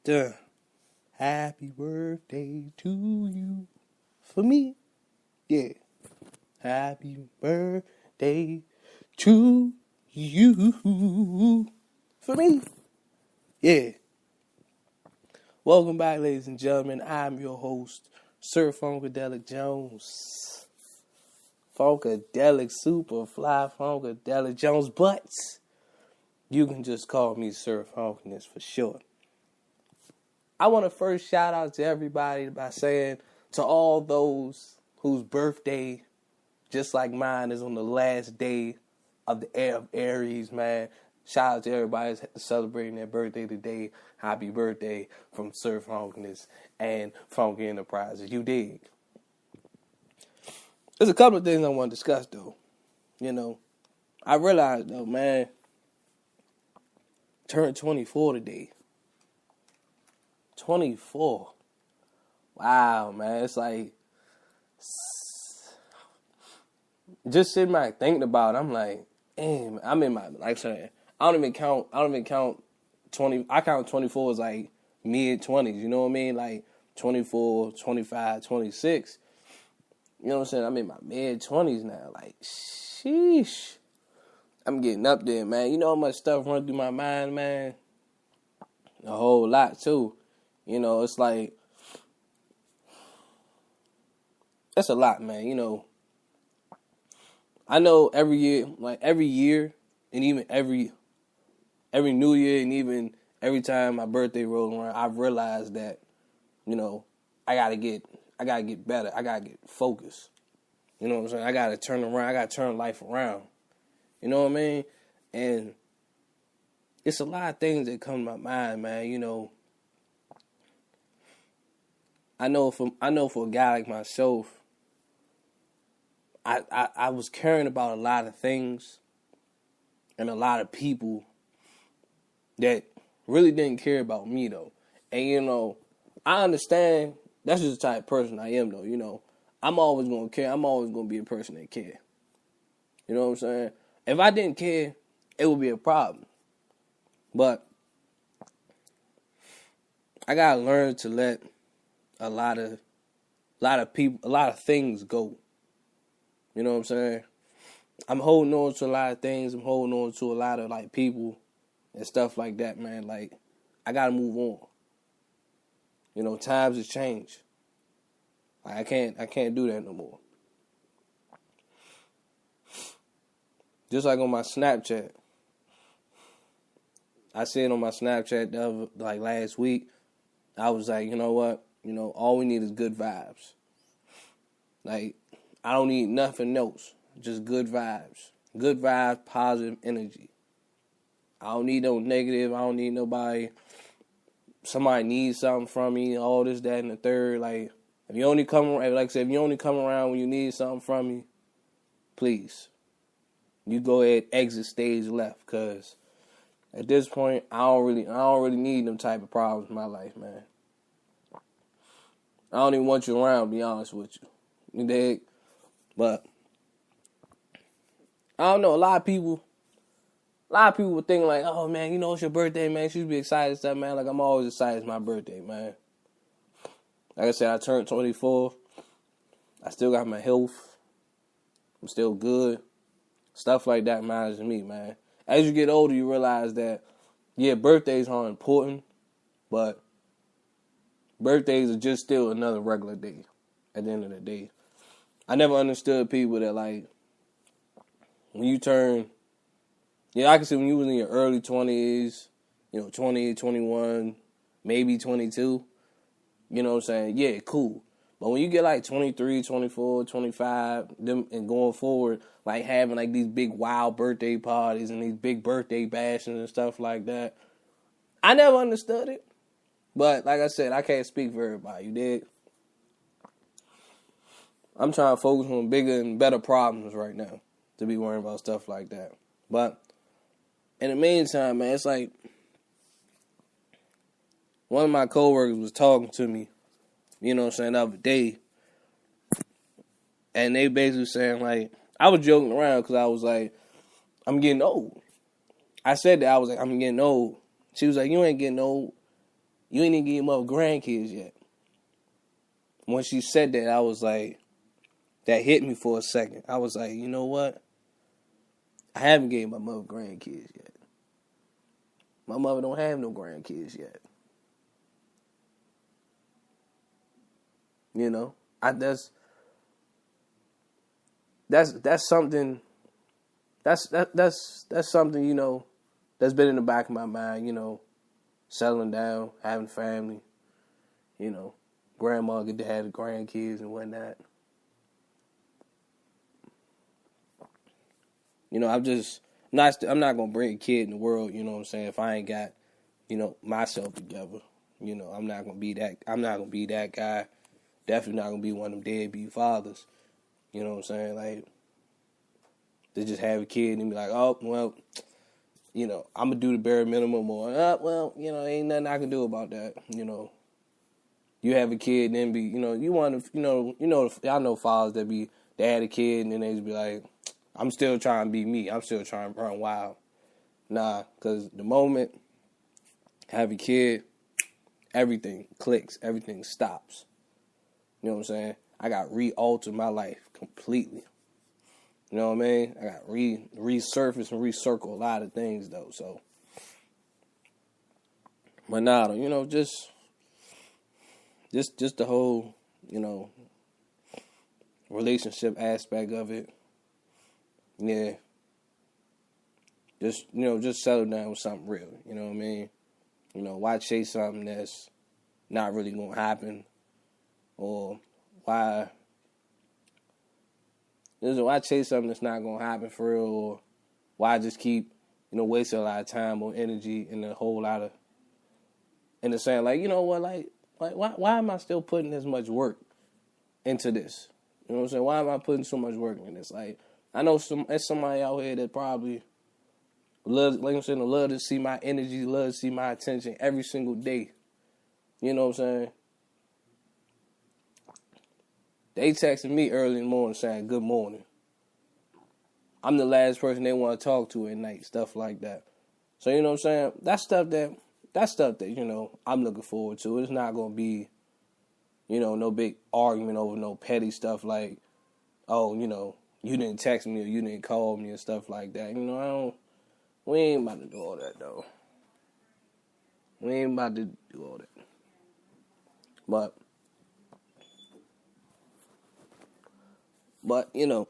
Mr. Happy birthday to you. For me, yeah. Happy birthday to you. For me, yeah. Welcome back, ladies and gentlemen. I'm your host, Sir Funkadelic Jones. Funkadelic, super fly Funkadelic Jones, but you can just call me Sir Funkiness for short. I want to first shout out to everybody by saying to all those whose birthday, just like mine, is on the last day of the Aries, man. Shout out to everybody that's celebrating their birthday today. Happy birthday from Sir Funkiness and Funky Enterprises. You dig? There's a couple of things I want to discuss, though. You know, I realized, though, man, turned 24 today. 24. Wow, man. It's like, just sitting back thinking about it, I'm like, damn, I'm in my, like I said, I don't even count 20, I count 24 as like mid-20s, you know what I mean? Like 24, 25, 26. You know what I'm saying? I'm in my mid-20s now. Like, sheesh. I'm getting up there, man. You know how much stuff run through my mind, man? A whole lot, too. You know, it's like, that's a lot, man. You know, I know every year, and even every New Year, and even every time my birthday rolls around, I've realized that, you know, I gotta get better. I gotta get focused. You know what I'm saying? I gotta turn around. I gotta turn life around. You know what I mean? And it's a lot of things that come to my mind, man. You know, I know for a guy like myself, I was caring about a lot of things and a lot of people that really didn't care about me, though. And, you know, I understand that's just the type of person I am, though. You know, I'm always going to care. I'm always going to be a person that care. You know what I'm saying? If I didn't care, it would be a problem. But I got to learn to let a lot of people, a lot of things go. You know what I'm saying? I'm holding on to a lot of things. I'm holding on to a lot of, like, people and stuff like that, man. Like, I got to move on. You know, times have changed. Like, I can't do that no more. Just like on my Snapchat. I said on my Snapchat last week, I was like, you know what? You know, all we need is good vibes. Like, I don't need nothing else. Just good vibes. Good vibes, positive energy. I don't need no negative. I don't need nobody. Somebody needs something from me. All this, that, and the third. Like, if you only come around when you need something from me, please, you go ahead, exit stage left. Cause at this point, I don't really need them type of problems in my life, man. I don't even want you around, to be honest with you. You dig? But I don't know. A lot of people would think like, oh man, you know it's your birthday, man. You should be excited and stuff, man. Like, I'm always excited it's my birthday, man. Like I said, I turned 24. I still got my health. I'm still good. Stuff like that matters to me, man. As you get older, you realize that, yeah, birthdays are important, but birthdays are just still another regular day at the end of the day. I never understood people that, like, when you turn, I can see when you was in your early 20s, 20, 21, maybe 22, you know what I'm saying? Yeah, cool. But when you get like 23, 24, 25, them and going forward, like having like these big wild birthday parties and these big birthday bashes and stuff like that, I never understood it. But like I said, I can't speak for everybody, you dig? I'm trying to focus on bigger and better problems right now to be worrying about stuff like that. But in the meantime, man, it's like one of my coworkers was talking to me, you know what I'm saying, the other day. And they basically saying, like, I was joking around because I was like, I'm getting old. I said that, I was like, I'm getting old. She was like, you ain't getting old. you ain't even give your mother grandkids yet. When she said that, I was like, that hit me for a second. I was like, you know what? I haven't gave my mother grandkids yet. My mother don't have no grandkids yet. You know, that's something. That's something, you know, that's been in the back of my mind. You know, settling down, having family. You know, grandma get to have the grandkids and whatnot. You know, I'm not gonna bring a kid in the world. You know what I'm saying? If I ain't got, you know, myself together. You know, I'm not gonna be that guy. Definitely not gonna be one of them deadbeat fathers. You know what I'm saying? Like, to just have a kid and be like, oh, well, you know, I'm gonna do the bare minimum, or well, you know, ain't nothing I can do about that. You know, you have a kid and then be, you know, you want to, y'all know fathers that they had a kid and then they just be like, I'm still trying to be me. I'm still trying to run wild. Nah, because the moment I have a kid, everything clicks, everything stops. You know what I'm saying? I got re-altered my life completely. You know what I mean? I got resurface and recircle a lot of things though. So, but nah, you know, just the whole, you know, relationship aspect of it. Yeah. Just, you know, just settle down with something real. You know what I mean? You know, why chase something that's not really gonna happen, or why chase something that's not gonna happen for real, or why just keep, you know, wasting a lot of time or energy and a whole lot of, and it's saying like, you know what, like why am I still putting this much work into this? You know what I'm saying? Why am I putting so much work in this? Like, I know there's somebody out here that probably love, like I'm saying, love to see my energy, love to see my attention every single day. You know what I'm saying? They texting me early in the morning saying good morning. I'm the last person they want to talk to at night, stuff like that. So, you know what I'm saying? That's stuff that, you know, I'm looking forward to. It's not going to be, you know, no big argument over no petty stuff like, oh, you know, you didn't text me or you didn't call me and stuff like that. You know, we ain't about to do all that, though. We ain't about to do all that. But, you know,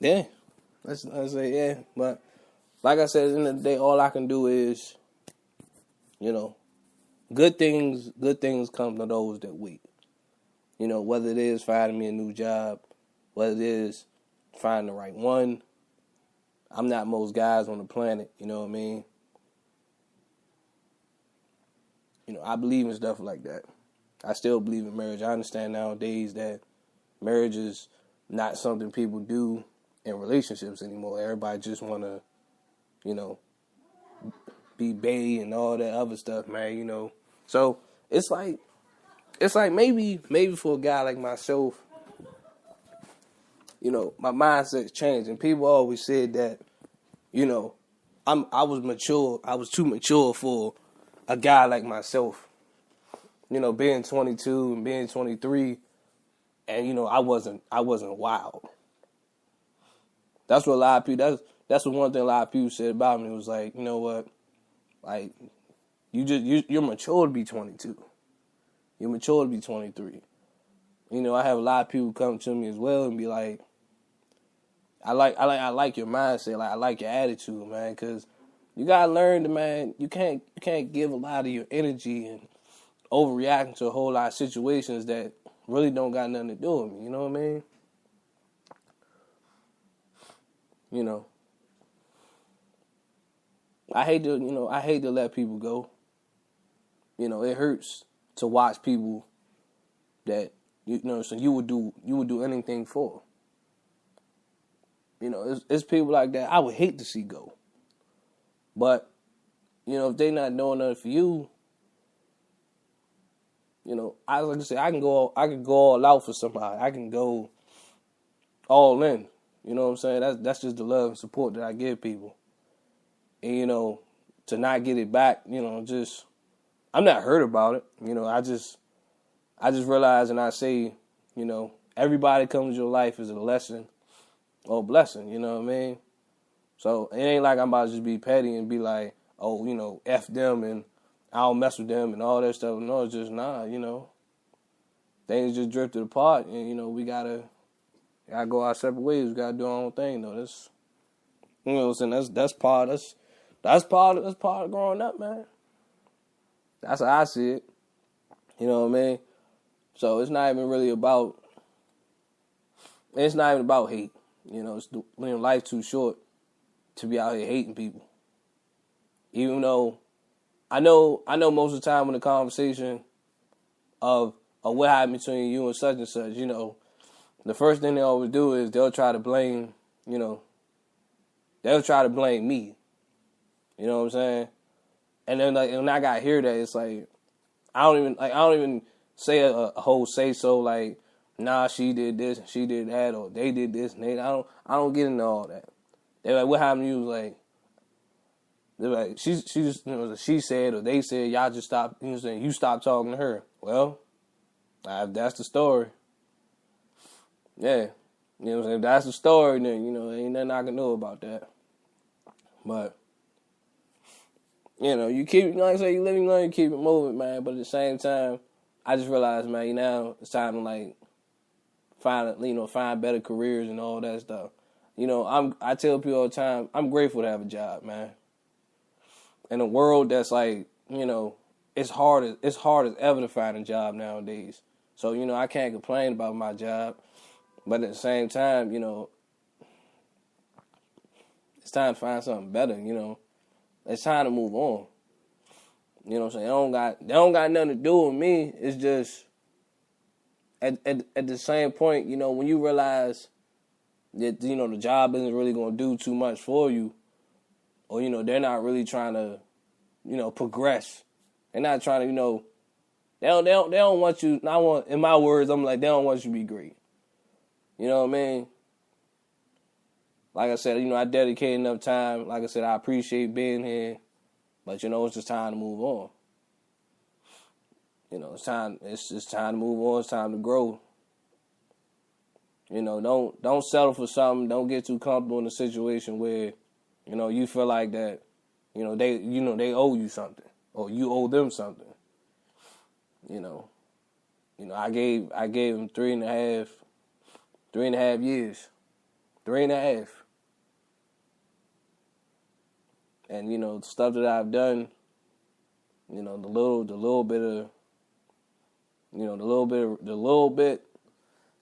yeah. Let's say, yeah. But, like I said, at the end of the day, all I can do is, you know, good things come to those that wait. You know, whether it is finding me a new job, whether it is finding the right one. I'm not most guys on the planet, you know what I mean? You know, I believe in stuff like that. I still believe in marriage. I understand nowadays that marriage is not something people do in relationships anymore. Everybody just want to, you know, be bae and all that other stuff, man, you know. So, it's like maybe for a guy like myself, you know, my mindset's changed. And people always said that, you know, I was mature. I was too mature for a guy like myself. You know, being 22 and being 23, and you know, I wasn't wild. That's what a lot of people. That's what one thing a lot of people said about me. It was like, you know what, like you're mature to be 22. You're mature to be 23. You know, I have a lot of people come to me as well and be like, I like your mindset. Like, I like your attitude, man, because you gotta learn to, man. You can't give a lot of your energy and overreacting to a whole lot of situations that really don't got nothing to do with me. You know what I mean? You know, I hate to let people go. You know, it hurts to watch people that so you would do anything for. You know, it's people like that I would hate to see go. But, you know, if they not doing nothing for you, you know, I can go all out for somebody. I can go all in. You know what I'm saying? That's just the love and support that I give people. And, you know, to not get it back, just I'm not hurt about it. I just realize and I say, everybody comes to your life is a lesson or a blessing, you know what I mean? So it ain't like I'm about to just be petty and be like, oh, F them and I don't mess with them and all that stuff. No, it's just things just drifted apart and, we gotta go our separate ways. We gotta do our own thing though. That's that's part of growing up, man. That's how I see it. You know what I mean? So it's not even about hate. Life's too short to be out here hating people. Even though I know most of the time in the conversation of what happened between you and such, the first thing they always do is they'll try to blame, they'll try to blame me. You know what I'm saying? And then when I got to hear that, it's like I don't even say a whole say so like, nah, she did this, she did that, or they did this, and I don't get into all that. They're like, what happened to you? Like, they're like, she just, she said or they said, y'all just stopped, you stopped talking to her. Well, that's the story. Yeah. If that's the story, then, ain't nothing I can do about that. But, you keep, like I say, you live and learn, you keep it moving, man. But at the same time, I just realized, man, now it's time to, like, find better careers and all that stuff. I tell people all the time, I'm grateful to have a job, man. In a world that's like, it's hard as ever to find a job nowadays. So, I can't complain about my job. But at the same time, it's time to find something better, It's time to move on. You know what I'm saying? They don't got nothing to do with me. It's just at the same point, when you realize that, the job isn't really going to do too much for you, or, they're not really trying to, progress. They're not trying to, they don't want you, in my words, I'm like, they don't want you to be great. You know what I mean? Like I said, I dedicated enough time. Like I said, I appreciate being here. But, it's just time to move on. It's just time to move on. It's time to grow. Don't settle for something. Don't get too comfortable in a situation where, you feel like that, they owe you something or you owe them something. I gave them 3.5 years. 3.5. And, the stuff that I've done, the little bit,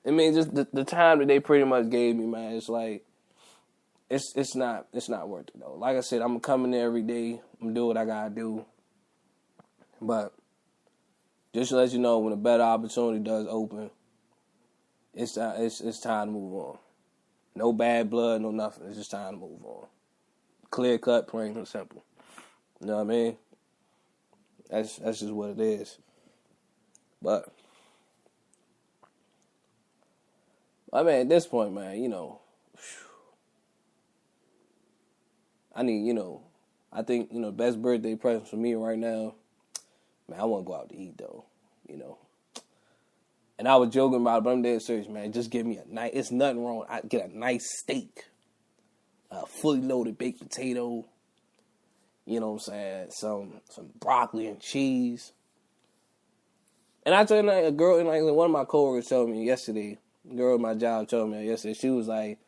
I mean, just the time that they pretty much gave me, man, it's like, it's not worth it, though. Like I said, I'm coming there every day. I'm do what I gotta do. But just to let you know, when a better opportunity does open, it's time to move on. No bad blood, no nothing. It's just time to move on. Clear cut, plain and simple. You know what I mean? That's just what it is. But I mean, at this point, man, I need, I think, best birthday present for me right now, man, I want to go out to eat, though, And I was joking about it, but I'm dead serious, man. Just give me it's nothing wrong. I get a nice steak, a fully loaded baked potato, you know what I'm saying, some broccoli and cheese. And I told a girl, one of my coworkers told me yesterday, a girl at my job told me yesterday, she was like,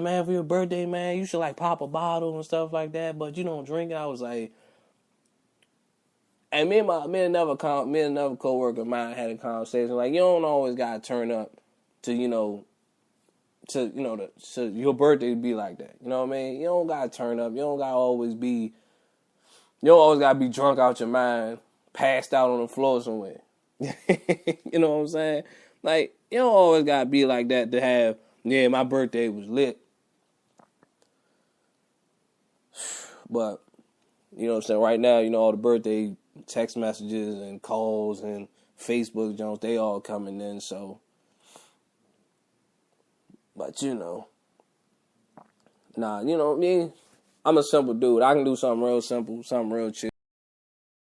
man, for your birthday, man, you should, pop a bottle and stuff like that, but you don't drink it. I was like, and me and another coworker of mine had a conversation, like, you don't always gotta turn up to your birthday to be like that. You know what I mean? You don't gotta turn up. You don't always gotta be drunk out your mind, passed out on the floor somewhere. You know what I'm saying? Like, you don't always gotta be like that to have, yeah, my birthday was lit. But, you know what I'm saying, right now, all the birthday text messages and calls and Facebook Jones, they all coming in, so. But, nah, you know what I mean? I'm a simple dude. I can do something real simple, something real chill.